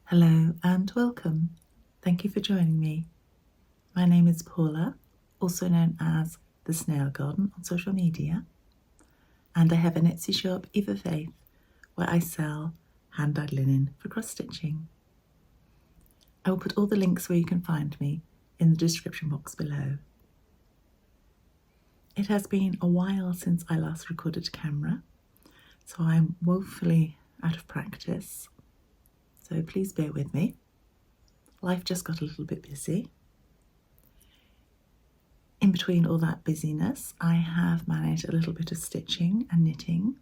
Hello and welcome. Thank you for joining me. My name is Paula, also known as The Snail Garden on social media, and I have an Etsy shop, Eva Faith, where I sell hand-dyed linen for cross-stitching. I will put all the links where you can find me in the description box below. It has been a while since I last recorded to camera, so I'm woefully out of practice. So please bear with me. Life just got a little bit busy. In between all that busyness, I have managed a little bit of stitching and knitting.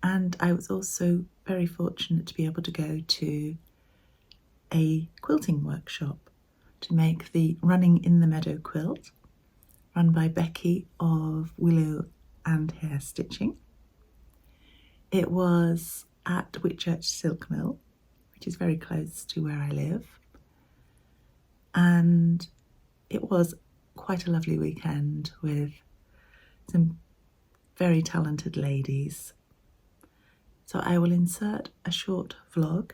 And I was also very fortunate to be able to go to a quilting workshop to make the Running in the Meadow quilt, run by Becky of Willow and Hare Stitching. It was at Whitchurch Silk Mill, which is very close to where I live. And it was quite a lovely weekend with some very talented ladies. So I will insert a short vlog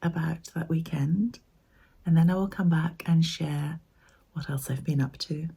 about that weekend, and then I will come back and share what else I've been up to.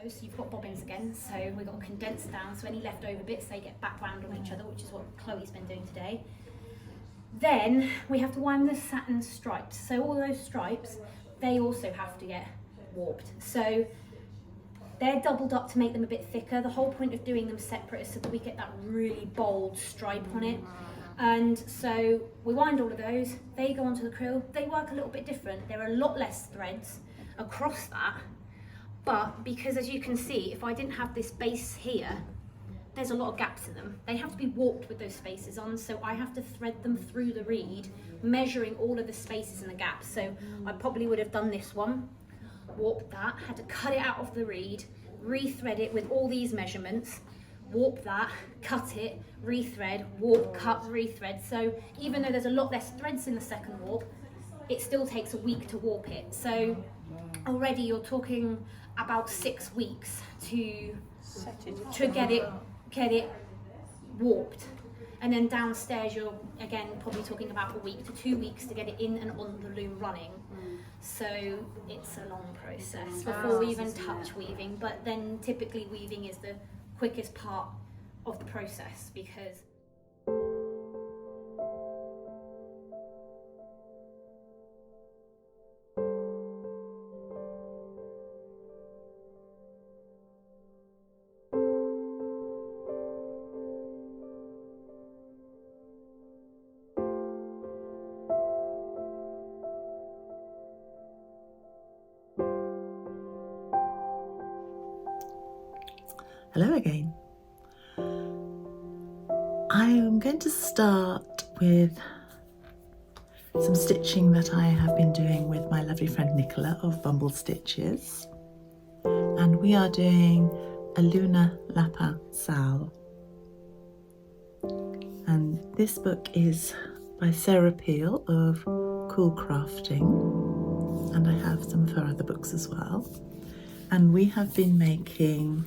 So you've got bobbins again, so we've got to condense down, so any leftover bits, they get back round on each other, which is what Chloe's been doing today. Then we have to wind the satin stripes, so all those stripes, they also have to get warped. So they're doubled up to make them a bit thicker. The whole point of doing them separate is so that we get that really bold stripe on it. And so we wind all of those, they go onto the quill, they work a little bit different. There are a lot less threads across that. But because, as you can see, if I didn't have this base here, there's a lot of gaps in them. They have to be warped with those spaces on, so I have to thread them through the reed, measuring all of the spaces and the gaps. So I probably would have done this one, warped that, had to cut it out of the reed, rethread it with all these measurements, warp that, cut it, rethread, warp, cut, rethread. So even though there's a lot less threads in the second warp, it still takes a week to warp it. So already you're talking about 6 weeks to get it warped, and then downstairs you're again probably talking about a week to 2 weeks to get it in and on the loom running. So it's a long process before we even touch weaving, but then typically weaving is the quickest part of the process because Hello again. I am going to start with some stitching that I have been doing with my lovely friend Nicola of Bumble Stitches, and we are doing a Lunar Lapin Sal, and this book is by Sarah Peel of Cool Crafting, and I have some of her other books as well, and we have been making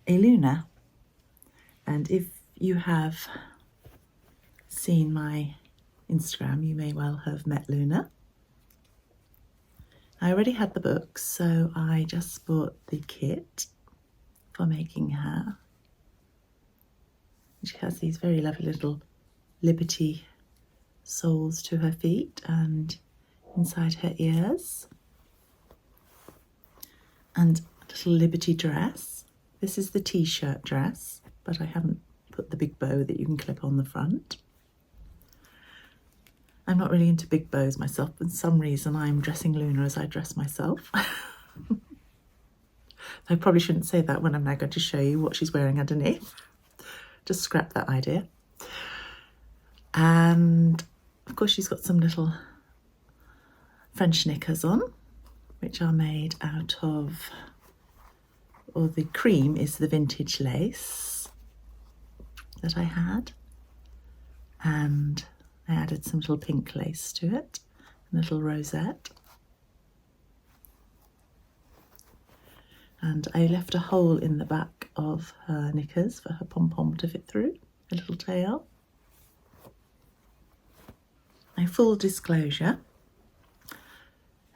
a Luna. And if you have seen my Instagram, you may well have met Luna. I already had the book, so I just bought the kit for making her. She has these very lovely little Liberty soles to her feet and inside her ears, and a little Liberty dress. This is the t-shirt dress, but I haven't put the big bow that you can clip on the front. I'm not really into big bows myself, but for some reason I'm dressing Luna as I dress myself. I probably shouldn't say that when I'm now going to show you what she's wearing underneath. Just scrap that idea. And of course she's got some little French knickers on, which are made out of, or the cream is the vintage lace that I had, and I added some little pink lace to it, a little rosette, and I left a hole in the back of her knickers for her pom-pom to fit through, a little tail. My full disclosure,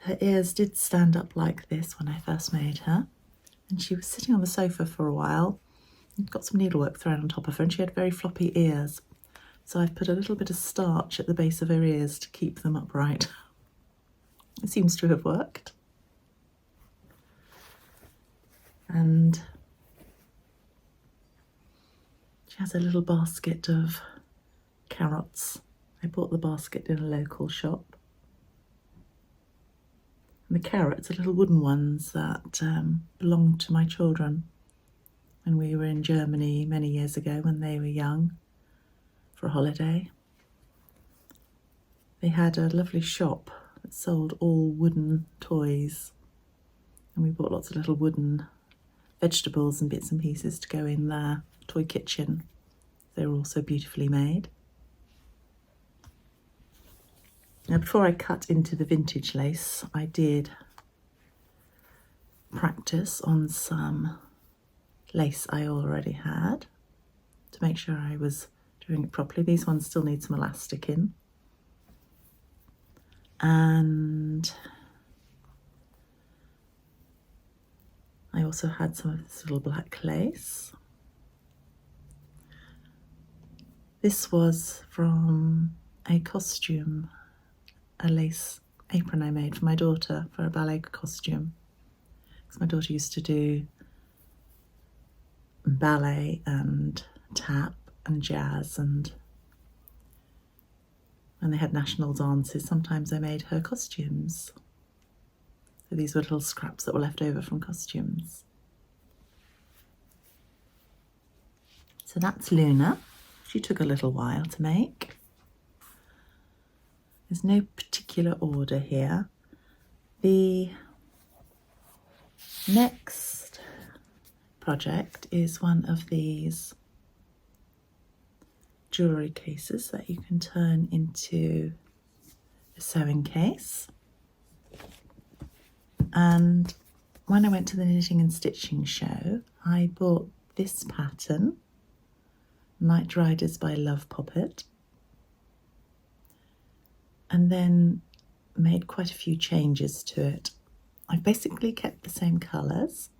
her ears did stand up like this when I first made her, and she was sitting on the sofa for a while and got some needlework thrown on top of her, and she had very floppy ears. So I've put a little bit of starch at the base of her ears to keep them upright. It seems to have worked. And she has a little basket of carrots. I bought the basket in a local shop. And the carrots are little wooden ones that belonged to my children when we were in Germany many years ago when they were young for a holiday. They had a lovely shop that sold all wooden toys, and we bought lots of little wooden vegetables and bits and pieces to go in their toy kitchen. They were also beautifully made. Now, before I cut into the vintage lace, I did practice on some lace I already had to make sure I was doing it properly. These ones still need some elastic in. And I also had some of this little black lace. This was from a costume, a lace apron I made for my daughter for a ballet costume. Because my daughter used to do ballet and tap and jazz, and when they had national dances, sometimes I made her costumes. So these were little scraps that were left over from costumes. So that's Luna. She took a little while to make. There's no particular order here. The next project is one of these jewellery cases that you can turn into a sewing case. And when I went to the knitting and stitching show, I bought this pattern, Night Riders by Love Poppet, and then made quite a few changes to it. I've basically kept the same colours,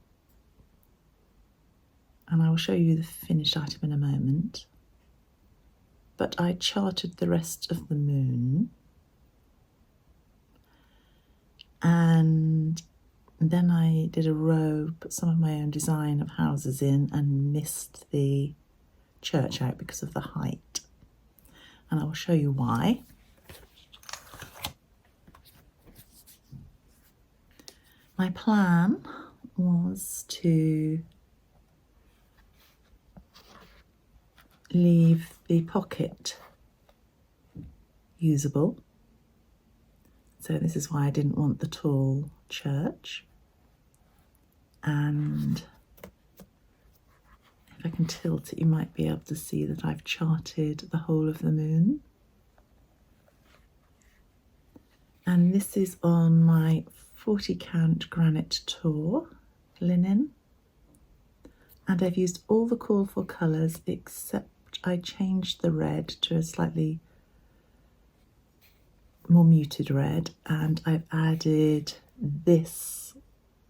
and I will show you the finished item in a moment, but I charted the rest of the moon, and then I did a row, put some of my own design of houses in, and missed the church out because of the height, and I will show you why. My plan was to leave the pocket usable. So this is why I didn't want the tall church. And if I can tilt it, you might be able to see that I've charted the whole of the moon. And this is on my 40 count Granite Tor linen. And I've used all the call for colours except I changed the red to a slightly more muted red, and I've added this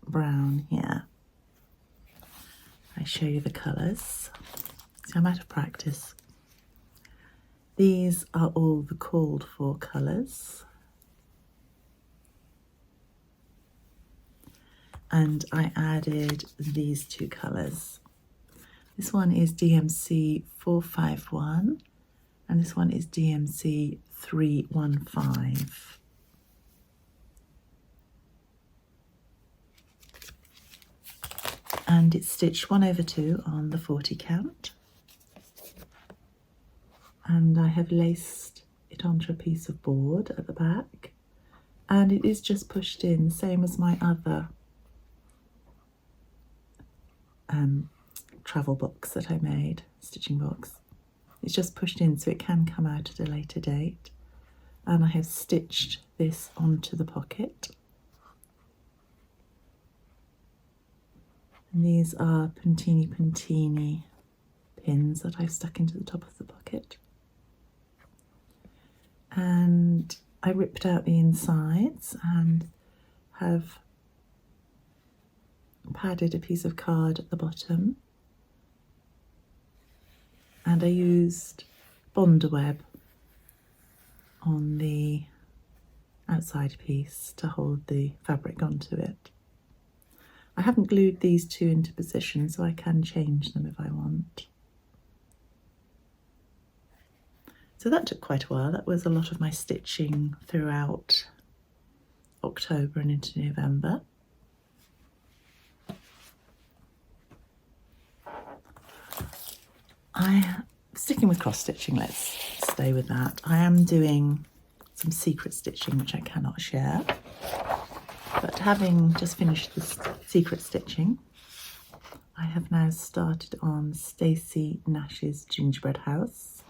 brown here. I show you the colours. So I'm out of practice. These are all the called for colours. And I added these two colours. This one is DMC 451 and this one is DMC 315. And it's stitched 1/2 on the 40 count. And I have laced it onto a piece of board at the back. And it is just pushed in, same as my other travel box that I made, stitching box. It's just pushed in so it can come out at a later date. And I have stitched this onto the pocket. And these are puntini pins that I've stuck into the top of the pocket. And I ripped out the insides and have padded a piece of card at the bottom. And I used bonder web on the outside piece to hold the fabric onto it. I haven't glued these two into position, so I can change them if I want. So that took quite a while. That was a lot of my stitching throughout October and into November. Sticking with cross stitching, let's stay with that. I am doing some secret stitching which I cannot share, but having just finished the secret stitching, I have now started on Stacy Nash's Gingerbread House.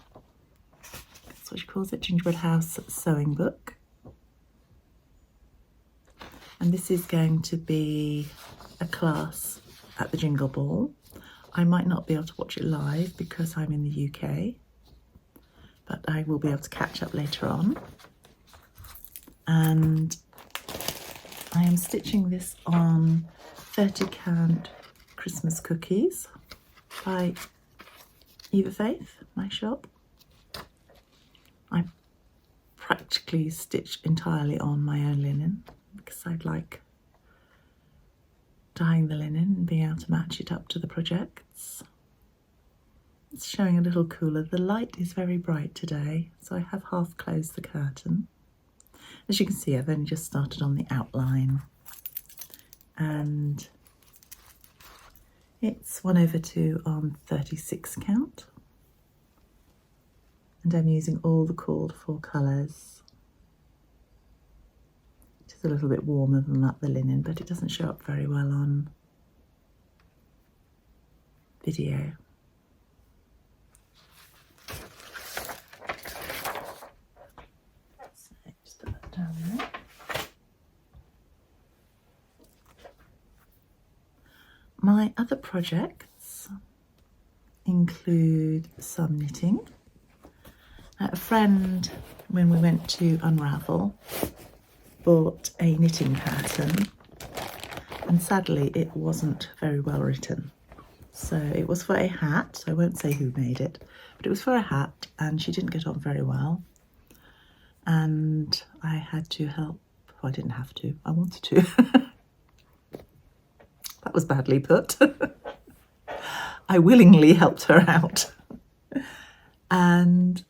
That's what she calls it, Gingerbread House Sewing Book. And this is going to be a class at the Jingle Ball. I might not be able to watch it live because I'm in the UK, but I will be able to catch up later on. And I am stitching this on 30 count Christmas cookies by Eva Faith, my shop. I practically stitch entirely on my own linen because I'd like dyeing the linen and being able to match it up to the projects. It's showing a little cooler. The light is very bright today, so I have half closed the curtain. As you can see, I've only just started on the outline, and it's 1/2 on 36 count, and I'm using all the called for colours. A little bit warmer than that, the linen, but it doesn't show up very well on video. So just put that down there. My other projects include some knitting. A friend, when we went to Unravel, bought a knitting pattern, and sadly it wasn't very well written. So it was for a hat, so I won't say who made it, but it was for a hat, and she didn't get on very well, and I had to help. Well, I didn't have to, I wanted to. That was badly put. I willingly helped her out and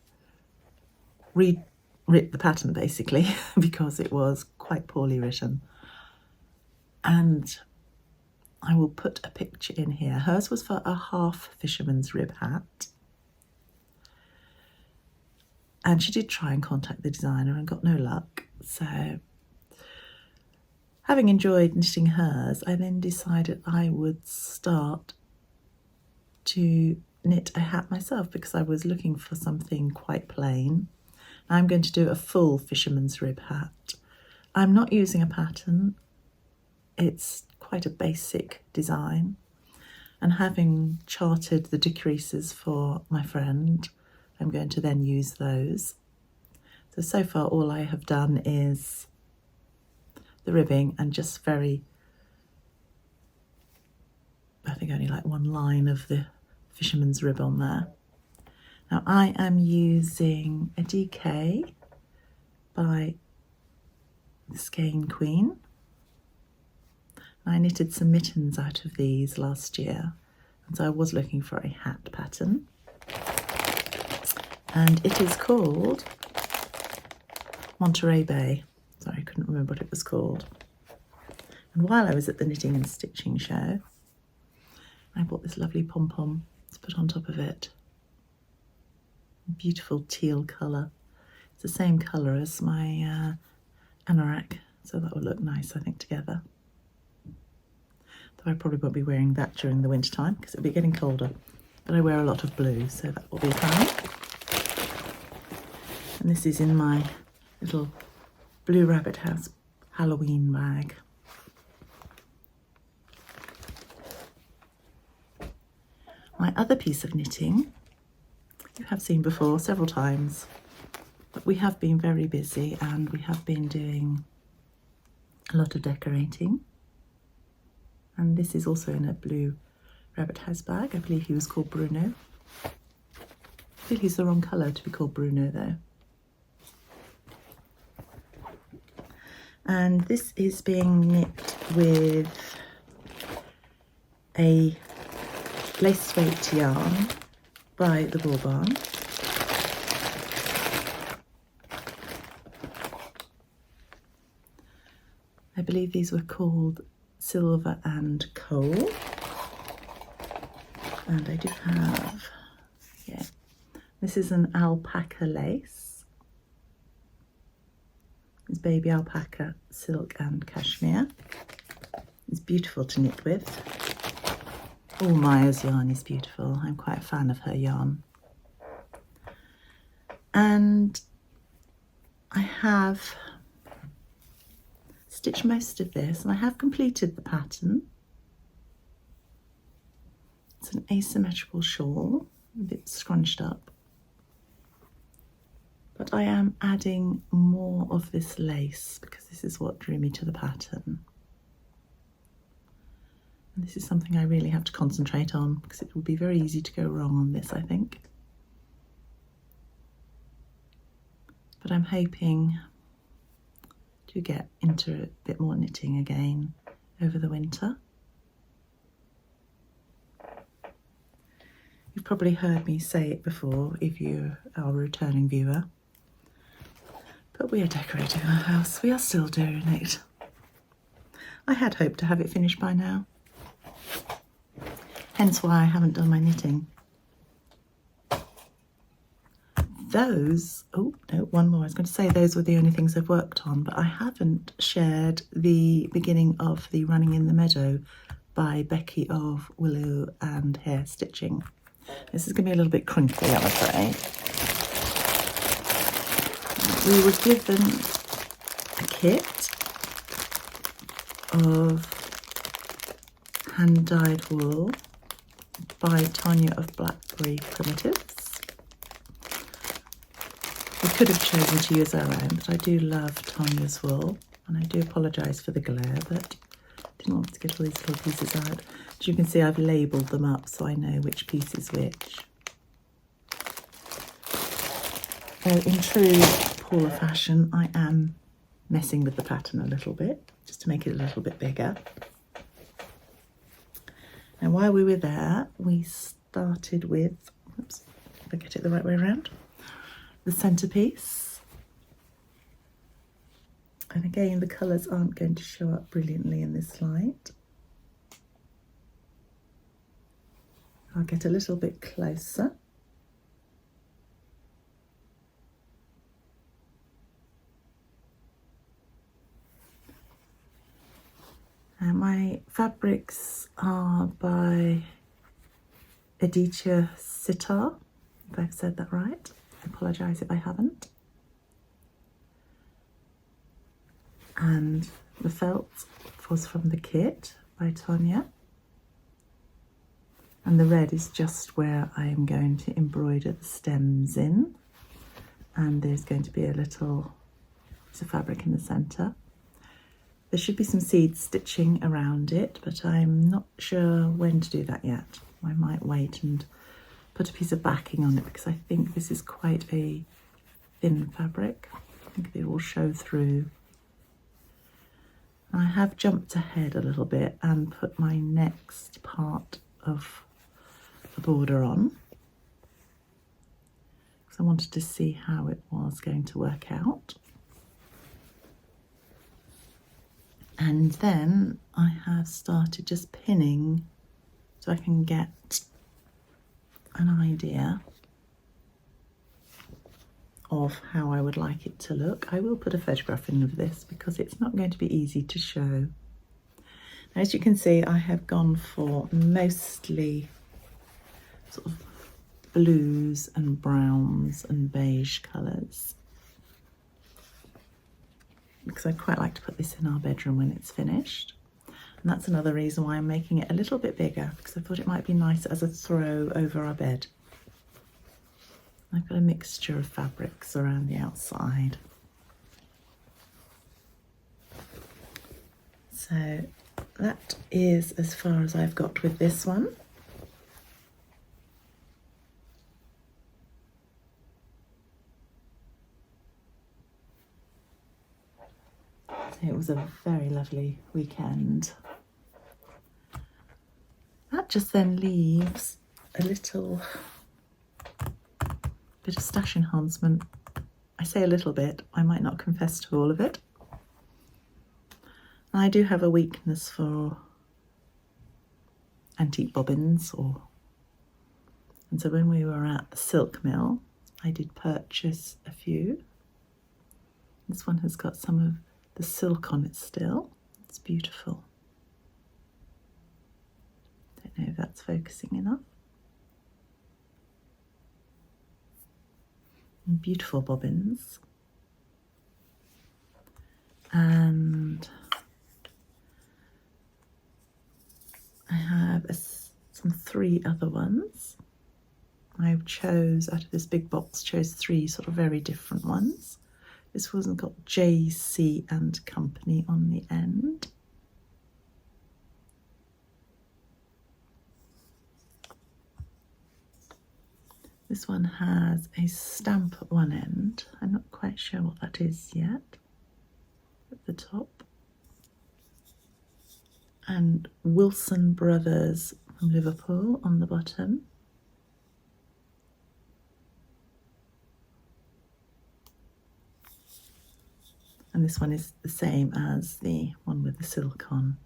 rewrote the pattern basically because it was quite poorly written. And I will put a picture in here. Hers was for a half fisherman's rib hat. And she did try and contact the designer and got no luck. So having enjoyed knitting hers, I then decided I would start to knit a hat myself because I was looking for something quite plain. I'm going to do a full fisherman's rib hat. I'm not using a pattern. It's quite a basic design. And having charted the decreases for my friend, I'm going to then use those. So far all I have done is the ribbing and just I think only like one line of the fisherman's rib on there. Now I am using a DK by the Skein Queen. I knitted some mittens out of these last year, and so I was looking for a hat pattern. And it is called Monterey Bay. Sorry, I couldn't remember what it was called. And while I was at the knitting and stitching show, I bought this lovely pom-pom to put on top of it. Beautiful teal colour. It's the same colour as my anorak, so that will look nice, I think, together. Though I probably won't be wearing that during the winter time because it'll be getting colder. But I wear a lot of blue, so that will be fine. And this is in my little Blue Rabbit House Halloween bag. My other piece of knitting you have seen before several times, but we have been very busy and we have been doing a lot of decorating. And this is also in a Blue Rabbit House bag. I believe he was called Bruno. I feel he's the wrong colour to be called Bruno though. And this is being knit with a lace weight yarn by the Wool Barn. I believe these were called Silver and Coal. And I do have, yeah, this is an alpaca lace. It's baby alpaca, silk and cashmere. It's beautiful to knit with. All Maya's yarn is beautiful. I'm quite a fan of her yarn. And I have stitched most of this, and I have completed the pattern. It's an asymmetrical shawl, a bit scrunched up. But I am adding more of this lace because this is what drew me to the pattern. And this is something I really have to concentrate on because it will be very easy to go wrong on this, I think. But I'm hoping to get into a bit more knitting again over the winter. You've probably heard me say it before if you are a returning viewer, but we are decorating our house. We are still doing it. I had hoped to have it finished by now, hence why I haven't done my knitting. Those, oh no, one more. I was going to say those were the only things I've worked on, but I haven't shared the beginning of the Running in the Meadow by Becky of Willow and Hare stitching. This is going to be a little bit crinkly, I'm afraid. We were given a kit of hand-dyed wool by Tanya of Blackberry Primitives. We could have chosen to use our own, but I do love Tanya's wool, and I do apologise for the glare, but I didn't want to get all these little pieces out. As you can see, I've labelled them up so I know which piece is which. In true Paula fashion, I am messing with the pattern a little bit, just to make it a little bit bigger. And while we were there, we started with, oops, if I get it the right way around, the centrepiece. And again, the colours aren't going to show up brilliantly in this light. I'll get a little bit closer. And my fabrics are by Editya Sitar, if I've said that right. I apologise if I haven't. And the felt was from the kit by Tanya. And the red is just where I'm going to embroider the stems in. And there's going to be a little piece of fabric in the centre. There should be some seed stitching around it, but I'm not sure when to do that yet. I might wait and put a piece of backing on it because I think this is quite a thin fabric. I think it will show through. I have jumped ahead a little bit and put my next part of the border on because I wanted to see how it was going to work out. And then I have started just pinning so I can get an idea of how I would like it to look. I will put a photograph in of this because it's not going to be easy to show. Now, as you can see, I have gone for mostly sort of blues and browns and beige colours, because I'd quite like to put this in our bedroom when it's finished. And that's another reason why I'm making it a little bit bigger, because I thought it might be nice as a throw over our bed. I've got a mixture of fabrics around the outside. So that is as far as I've got with this one. It was a very lovely weekend. That just then leaves a little bit of stash enhancement. I say a little bit, I might not confess to all of it. I do have a weakness for antique bobbins, and so when we were at the silk mill, I did purchase a few. This one has got some of the silk on it still. It's beautiful. Don't know if that's focusing enough. And beautiful bobbins. And I have some 3 other ones. I chose, out of this big box, chose 3 sort of very different ones. This one's got JC and Company on the end. This one has a stamp at one end. I'm not quite sure what that is yet. At the top. And Wilson Brothers from Liverpool on the bottom. And this one is the same as the one with the silk on.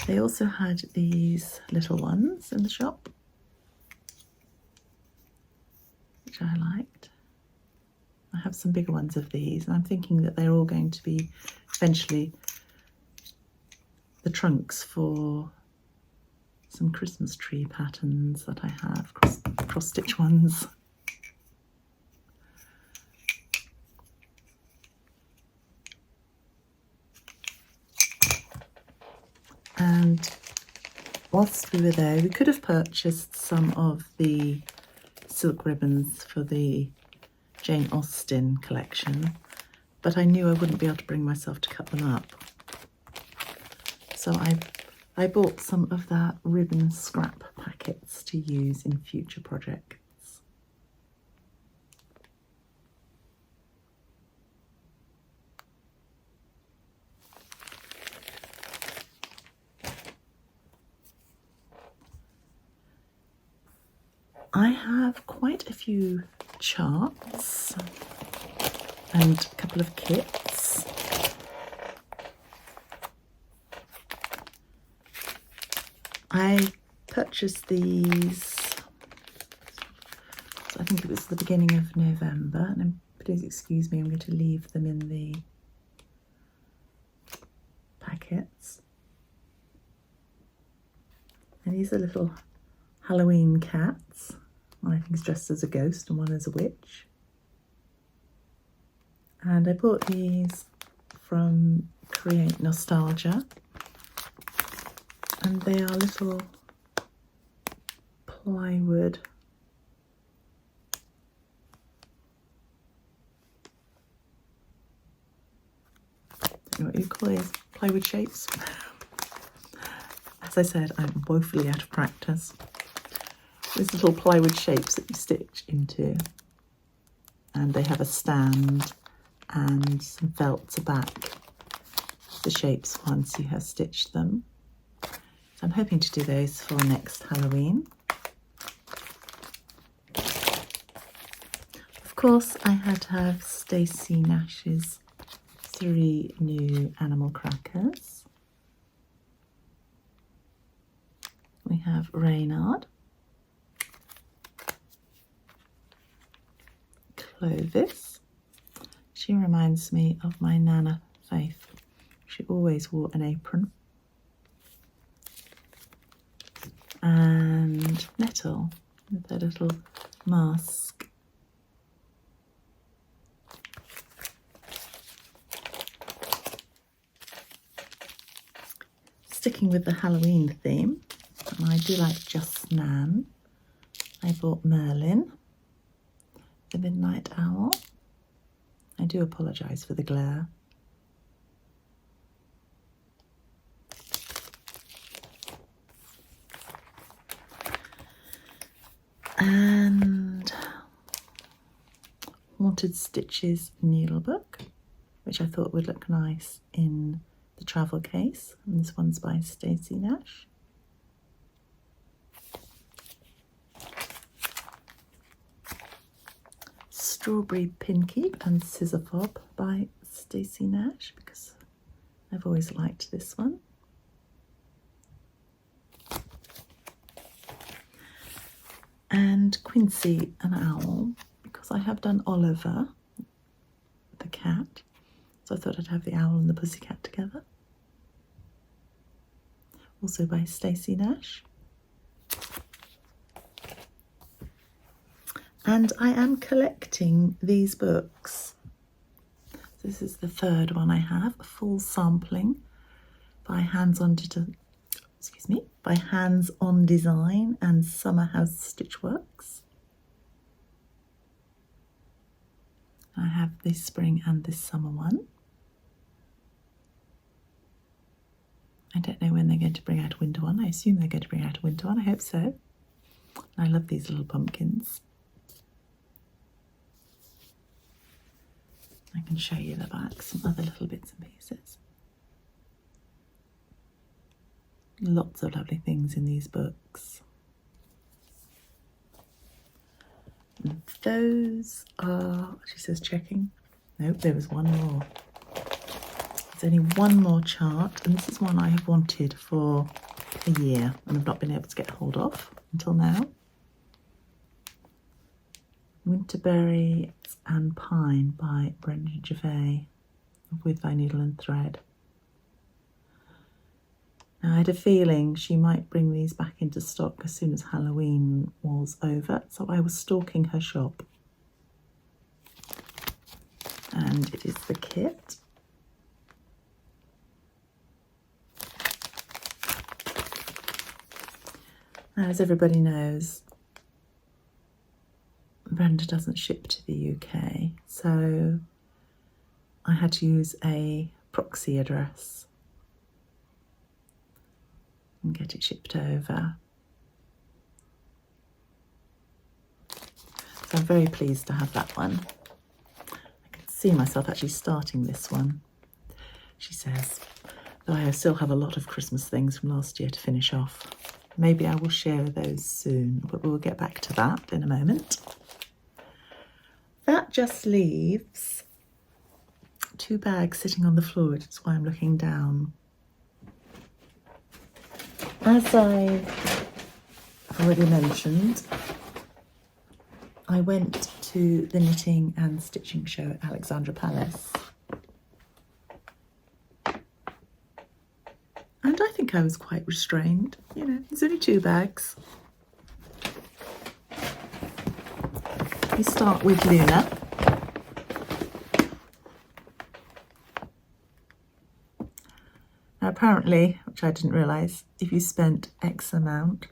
They also had these little ones in the shop, which I liked. I have some bigger ones of these, and I'm thinking that they're all going to be eventually the trunks for some Christmas tree patterns that I have, cross-stitch ones. And whilst we were there, we could have purchased some of the silk ribbons for the Jane Austen collection, but I knew I wouldn't be able to bring myself to cut them up. So I bought some of that ribbon scrap packets to use in future projects. I have quite a few charts and a couple of kits. I purchased these, I think it was the beginning of November, and please excuse me, I'm going to leave them in the packets. And these are little Halloween cats. One I think is dressed as a ghost and one as a witch. And I bought these from Create Nostalgia. And they are little plywood I don't know what you call these, plywood shapes. As I said, I'm woefully out of practice. These little plywood shapes that you stitch into, and they have a stand and some felt to back the shapes once you have stitched them. So I'm hoping to do those for next Halloween. Of course, I had to have Stacy Nash's 3 new animal crackers. We have Reynard, Clovis. She reminds me of my Nana Faith. She always wore an apron. And Nettle with her little mask. Sticking with the Halloween theme, and I do like Just Nan, I bought Merlin, the Midnight Owl. I do apologise for the glare. And Haunted Stitches Needlebook. which I thought would look nice in the travel case. And this one's by Stacy Nash. Strawberry Pin Keep and Scissor Fob by Stacy Nash, because I've always liked this one. And Quincy an Owl, because I have done Oliver the cat, so I thought I'd have the owl and the pussycat together. Also by Stacy Nash. And I am collecting these books. This is the third one I have, a full sampling by Hands on Design and Summer House Stitchworks. I have this spring and this summer one. I don't know when they're going to bring out a winter one. I assume they're going to bring out a winter one. I hope so. I love these little pumpkins. I can show you the back, some other little bits and pieces. Lots of lovely things in these books. And those are, she says checking. Nope, there was one more. There's only one more chart, and this is one I have wanted for a year and I've not been able to get hold of until now. Winterberry and Pine by Brendan Gervais with Thy Needle and Thread. Now, I had a feeling she might bring these back into stock as soon as Halloween was over, so I was stalking her shop. And it is the kit. Now, as everybody knows, Brenda doesn't ship to the UK, so I had to use a proxy address and get it shipped over. So I'm very pleased to have that one. I can see myself actually starting this one. She says, though I still have a lot of Christmas things from last year to finish off. Maybe I will share those soon, but we'll get back to that in a moment. That just leaves 2 bags sitting on the floor, which is why I'm looking down. As I've already mentioned, I went to the knitting and stitching show at Alexandra Palace. And I think I was quite restrained. You know, there's only 2 bags. We start with Luna. Now apparently, which I didn't realise, if you spent X amount,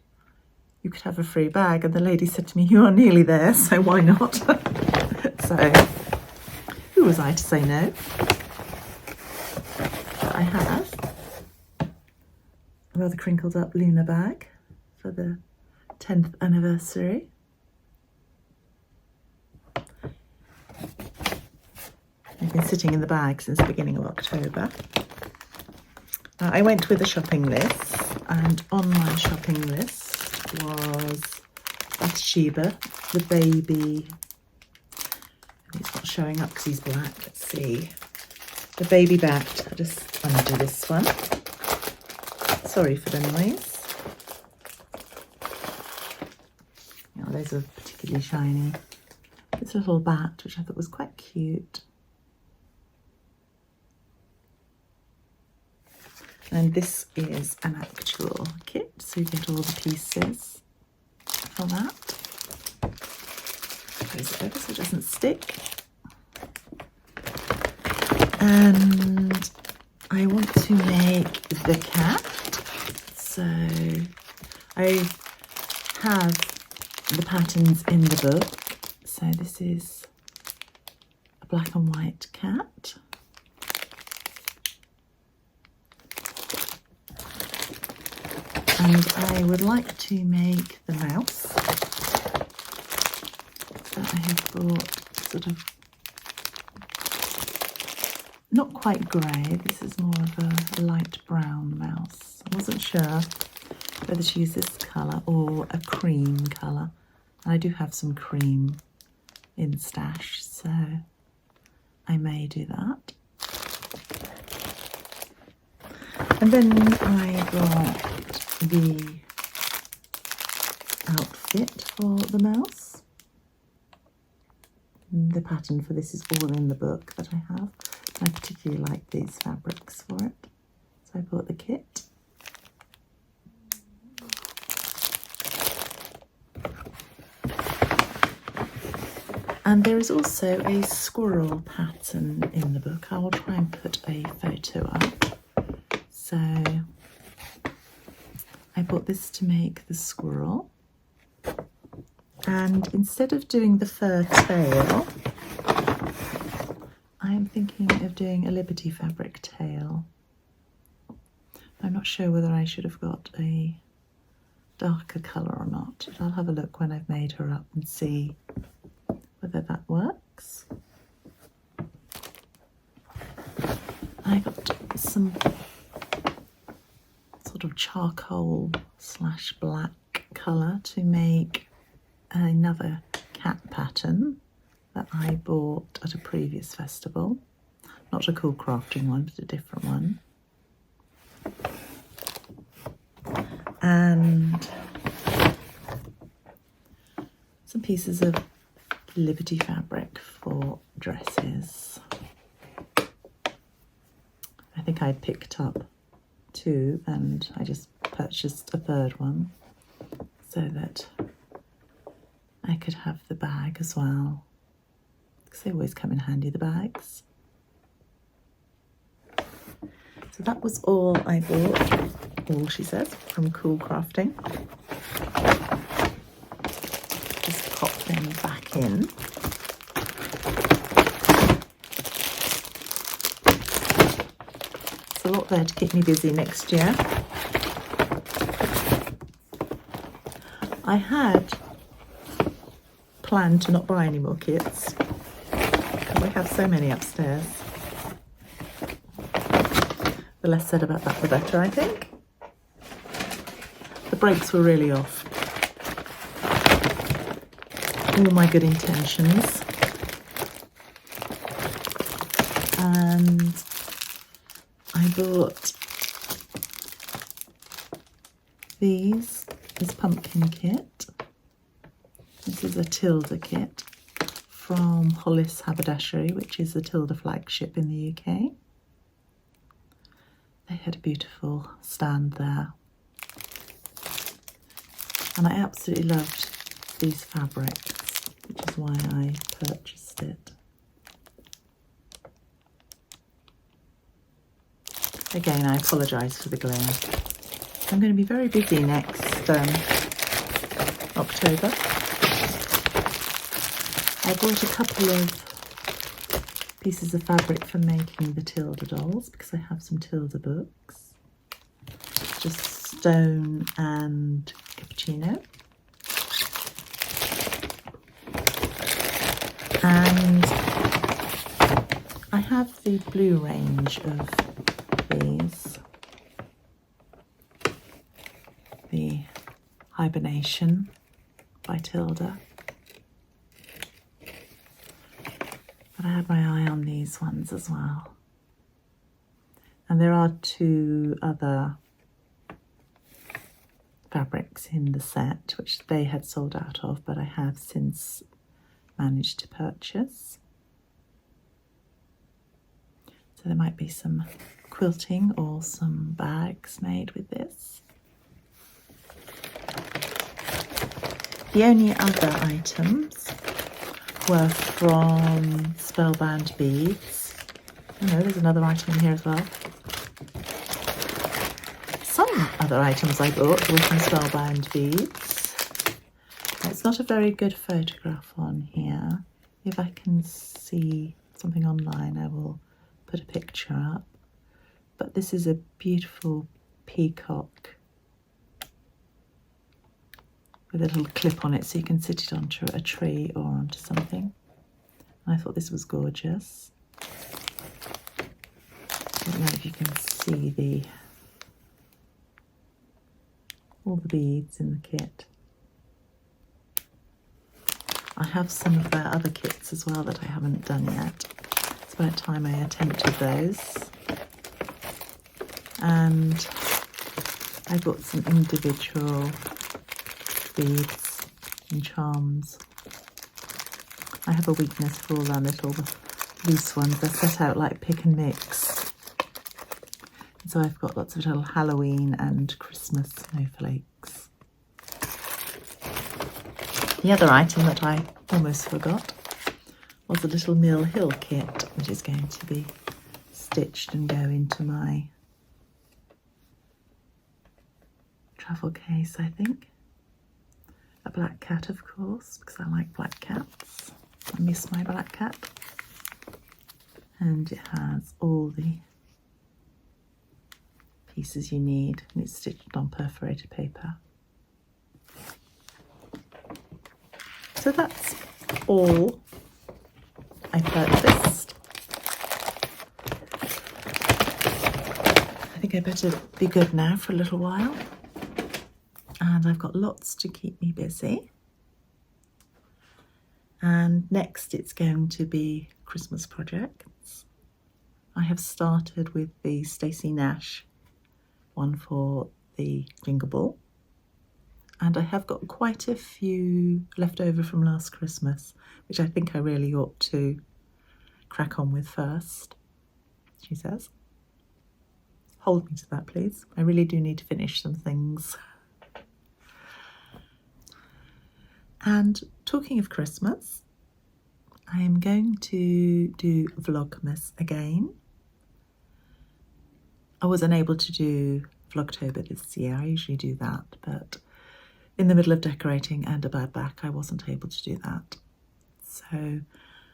you could have a free bag. And the lady said to me, you are nearly there, so why not? So, who was I to say no? But I have a rather crinkled up Luna bag for the 10th anniversary. I've been sitting in the bag since the beginning of October. I went with a shopping list, and on my shopping list was Bathsheba, the baby. It's not showing up because he's black. Let's see. The baby bat. I'll just undo this one. Sorry for the noise. Oh, those are particularly shiny. This little bat, which I thought was quite cute. And this is an actual kit, so you get all the pieces for that. Close it over so it doesn't stick. And I want to make the cat. So I have the patterns in the book. So this is a black and white cat. And I would like to make the mouse. So I have bought sort of not quite grey, this is more of a light brown mouse. I wasn't sure whether to use this colour or a cream colour. I do have some cream in stash, so I may do that. And then I got the outfit for the mouse. The pattern for this is all in the book that I have. I particularly like these fabrics for it, so I bought the kit. And there is also a squirrel pattern in the book. I will try and put a photo up. So I bought this to make the squirrel. And instead of doing the fur tail, I am thinking of doing a Liberty fabric tail. I'm not sure whether I should have got a darker colour or not. I'll have a look when I've made her up and see whether that works. I got some sort of charcoal / black colour to make another cat pattern that I bought at a previous festival. Not a cool crafting one, but a different one. And some pieces of Liberty fabric for dresses. I think I picked up 2 and I just purchased a 3rd one so that I could have the bag as well, because they always come in handy, the bags. So that was all I bought, all she says, from Cool Crafting. Just pop them back in. It's a lot there to keep me busy next year. I had planned to not buy any more kits because I have so many upstairs. The less said about that, the better, I think. The brakes were really off. All my good intentions. And I bought this pumpkin kit. This is a Tilda kit from Hollis Haberdashery, which is the Tilda flagship in the UK. They had a beautiful stand there. And I absolutely loved these fabrics, which is why I purchased it. Again, I apologise for the glare. I'm going to be very busy next October. I bought a couple of pieces of fabric for making the Tilda dolls because I have some Tilda books. Just stone and cappuccino. And I have the blue range of these. The Hibernation by Tilda. But I had my eye on these ones as well. And there are 2 other fabrics in the set, which they had sold out of, but I have since managed to purchase. So there might be some quilting or some bags made with this. The only other items were from Spellbound Beads. Oh no, there's another item in here as well. Some other items I bought were from Spellbound Beads. It's not a very good photograph on here. If I can see something online, I will put a picture up. But this is a beautiful peacock with a little clip on it so you can sit it onto a tree or onto something. I thought this was gorgeous. don't know if you can see all the beads in the kit. I have some of their other kits as well that I haven't done yet. It's about time I attempted those. And I got some individual beads and charms. I have a weakness for all their little loose ones. They're set out like pick and mix. So I've got lots of little Halloween and Christmas snowflakes. The other item that I almost forgot was a little Mill Hill kit, which is going to be stitched and go into my travel case, I think. A black cat, of course, because I like black cats. I miss my black cat. And it has all the pieces you need, and it's stitched on perforated paper. So that's all I purchased. I think I better be good now for a little while. And I've got lots to keep me busy. And next it's going to be Christmas projects. I have started with the Stacy Nash one for the Jingle Ball. And I have got quite a few left over from last Christmas, which I think I really ought to crack on with first, she says. Hold me to that, please. I really do need to finish some things. And talking of Christmas, I am going to do Vlogmas again. I wasn't able to do Vlogtober this year. I usually do that, but in the middle of decorating and a bad back, I wasn't able to do that. So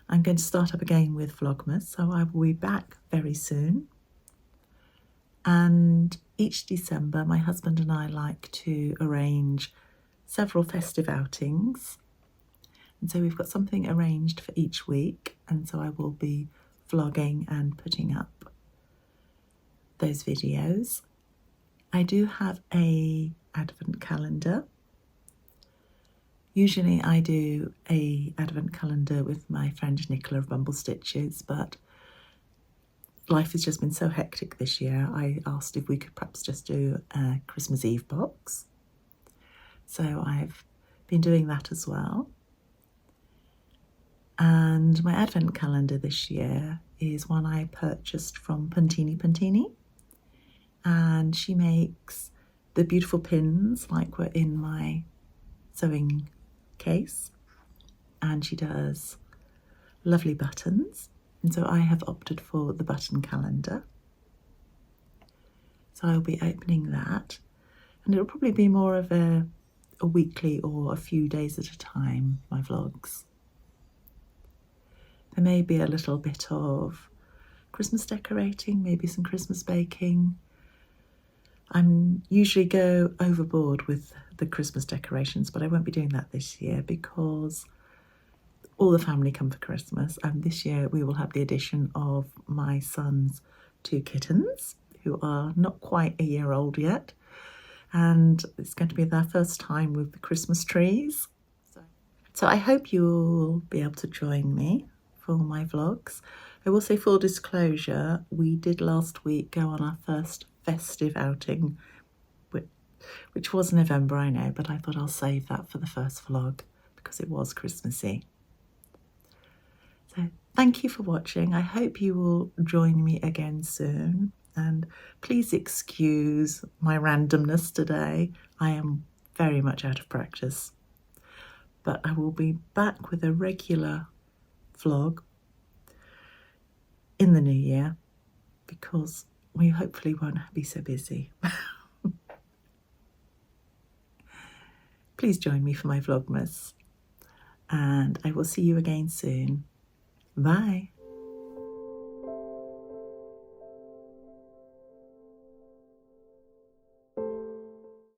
I'm going to start up again with Vlogmas, so I will be back very soon. And each December, my husband and I like to arrange several festive outings. And so we've got something arranged for each week, and so I will be vlogging and putting up those videos. I do have a advent calendar. Usually I do a advent calendar with my friend Nicola of Bumble Stitches, but life has just been so hectic this year. I asked if we could perhaps just do a Christmas Eve box. So I've been doing that as well. And my advent calendar this year is one I purchased from Puntini. And she makes the beautiful pins like were in my sewing case. And she does lovely buttons. And so I have opted for the button calendar. So I'll be opening that. And it'll probably be more of a weekly or a few days at a time, my vlogs. There may be a little bit of Christmas decorating, maybe some Christmas baking. I usually go overboard with the Christmas decorations, but I won't be doing that this year because all the family come for Christmas. And this year we will have the addition of my son's 2 kittens, who are not quite a year old yet. And it's going to be their first time with the Christmas trees. So I hope you'll be able to join me for my vlogs. I will say, full disclosure, we did last week go on our first festive outing, which was November, I know, but I thought I'll save that for the first vlog because it was Christmassy. So thank you for watching. I hope you will join me again soon. And please excuse my randomness today. I am very much out of practice. But I will be back with a regular vlog in the new year because we hopefully won't be so busy. Please join me for my Vlogmas. And I will see you again soon. Bye.